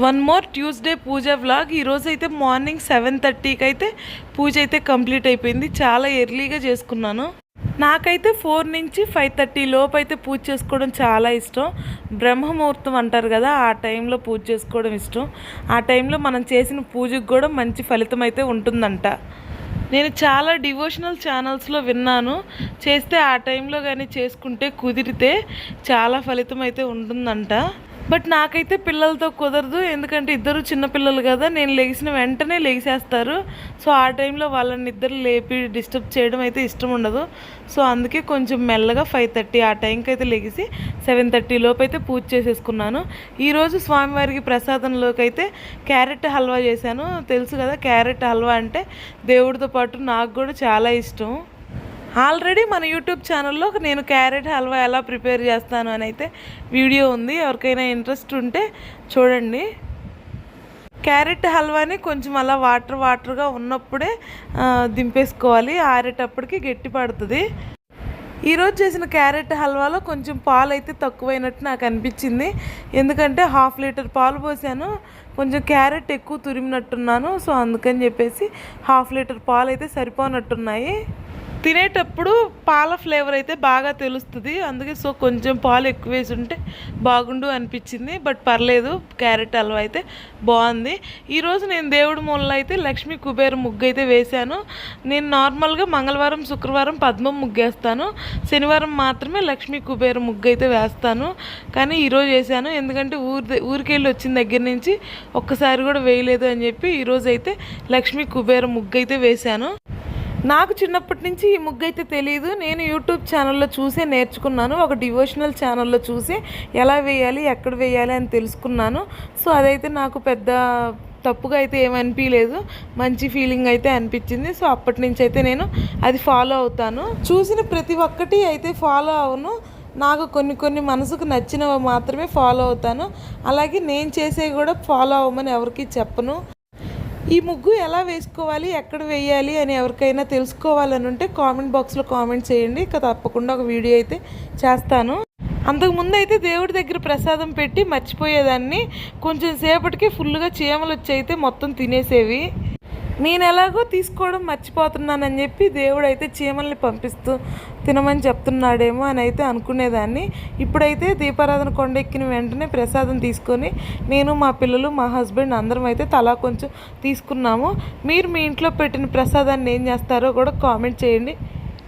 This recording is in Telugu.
వన్ మోర్ ట్యూస్డే పూజ వ్లాగ్. ఈరోజు అయితే మార్నింగ్ 7:30కి అయితే పూజ అయితే కంప్లీట్ అయిపోయింది. చాలా ఎర్లీగా చేసుకున్నాను. నాకైతే 4 నుంచి 5:30 లోపు అయితే పూజ చేసుకోవడం చాలా ఇష్టం. బ్రహ్మముహూర్తం అంటారు కదా, ఆ టైంలో పూజ చేసుకోవడం ఇష్టం. ఆ టైంలో మనం చేసిన పూజకు కూడా మంచి ఫలితం అయితే ఉంటుందంట. నేను చాలా డివోషనల్ ఛానల్స్లో విన్నాను, చేస్తే ఆ టైంలో కానీ చేసుకుంటే కుదిరితే చాలా ఫలితం అయితే ఉంటుందంట. బట్ నాకైతే పిల్లలతో కుదరదు, ఎందుకంటే ఇద్దరు చిన్నపిల్లలు కదా. నేను లెగిసిన వెంటనే లెగిసేస్తారు. సో ఆ టైంలో వాళ్ళని ఇద్దరు లేపి డిస్టర్బ్ చేయడం అయితే ఇష్టం ఉండదు. సో అందుకే కొంచెం మెల్లగా 5:30 ఆ టైంకి అయితే లెగిసి 7:30 లోపు అయితే పూజ చేసేసుకున్నాను. ఈరోజు స్వామివారికి ప్రసాదంలోకి అయితే క్యారెట్ హల్వా చేశాను. తెలుసు కదా, క్యారెట్ హల్వా అంటే దేవుడితో పాటు నాకు కూడా చాలా ఇష్టం. ఆల్రెడీ మన యూట్యూబ్ ఛానల్లో నేను క్యారెట్ హల్వా ఎలా ప్రిపేర్ చేస్తాను అని అయితే వీడియో ఉంది, ఎవరికైనా ఇంట్రెస్ట్ ఉంటే చూడండి. క్యారెట్ హల్వాని కొంచెం అలా వాటర్గా ఉన్నప్పుడే దింపేసుకోవాలి, ఆరేటప్పటికి గట్టి పడుతుంది. ఈరోజు చేసిన క్యారెట్ హల్వాలో కొంచెం పాలు అయితే తక్కువైనట్టు నాకు అనిపించింది, ఎందుకంటే 1/2 లీటర్ పాలు పోసాను. కొంచెం క్యారెట్ ఎక్కువ తురిమినట్టున్నాను. సో అందుకని చెప్పేసి 1/2 లీటర్ పాలు అయితే సరిపోనట్టున్నాయి. తినేటప్పుడు పాల ఫ్లేవర్ అయితే బాగా తెలుస్తుంది, అందుకే సో కొంచెం పాలు ఎక్కువ వేసి ఉంటే బాగుండు అనిపించింది. బట్ పర్లేదు, క్యారెట్ హల్వా అయితే బాగుంది. ఈరోజు నేను దేవుడి మూలలో అయితే లక్ష్మీ కుబేర ముగ్గు అయితే వేశాను. నేను నార్మల్గా మంగళవారం శుక్రవారం పద్మం ముగ్గేస్తాను, శనివారం మాత్రమే లక్ష్మీ కుబేర ముగ్గు అయితే వేస్తాను. కానీ ఈరోజు వేసాను, ఎందుకంటే ఊరికెళ్ళి వచ్చిన దగ్గర నుంచి ఒక్కసారి కూడా వేయలేదు అని చెప్పి ఈరోజు అయితే లక్ష్మీ కుబేర ముగ్గు అయితే వేశాను. నాకు చిన్నప్పటి నుంచి ఈ ముగ్గు అయితే తెలియదు, నేను యూట్యూబ్ ఛానల్లో చూసే నేర్చుకున్నాను. ఒక డివోషనల్ ఛానల్లో చూసి ఎలా వేయాలి, ఎక్కడ వేయాలి అని తెలుసుకున్నాను. సో అదైతే నాకు పెద్ద తప్పుగా అయితే ఏమనిపించలేదు, మంచి ఫీలింగ్ అయితే అనిపించింది. సో అప్పటి నుంచి అయితే నేను అది ఫాలో అవుతాను. చూసిన ప్రతి ఒక్కటి అయితే ఫాలో అవును. నాకు కొన్ని మనసుకు నచ్చినవి మాత్రమే ఫాలో అవుతాను. అలాగే నేను చేసేవి కూడా ఫాలో అవ్వమని ఎవరికి చెప్పను. ఈ ముగ్గు ఎలా వేసుకోవాలి, ఎక్కడ వేయాలి అని ఎవరికైనా తెలుసుకోవాలని ఉంటే కామెంట్ బాక్స్లో కామెంట్ చేయండి, ఇక తప్పకుండా ఒక వీడియో అయితే చేస్తాను. అంతకుముందు అయితే దేవుడి దగ్గర ప్రసాదం పెట్టి మర్చిపోయేదాన్ని. కొంచెం సేపటికి ఫుల్గా చీమలు వచ్చి అయితే మొత్తం తినేసేవి. నేను ఎలాగో తీసుకోవడం మర్చిపోతున్నానని చెప్పి దేవుడు అయితే చీమల్ని పంపిస్తూ తినమని చెప్తున్నాడేమో అని అయితే అనుకునేదాన్ని. ఇప్పుడైతే దీపారాధన కొండెక్కిన వెంటనే ప్రసాదం తీసుకొని నేను, మా పిల్లలు, మా హస్బెండ్ అందరం అయితే తలా కొంచెం తీసుకున్నాము. మీరు మీ ఇంట్లో పెట్టిన ప్రసాదాన్ని ఏం చేస్తారో కూడా కామెంట్ చేయండి.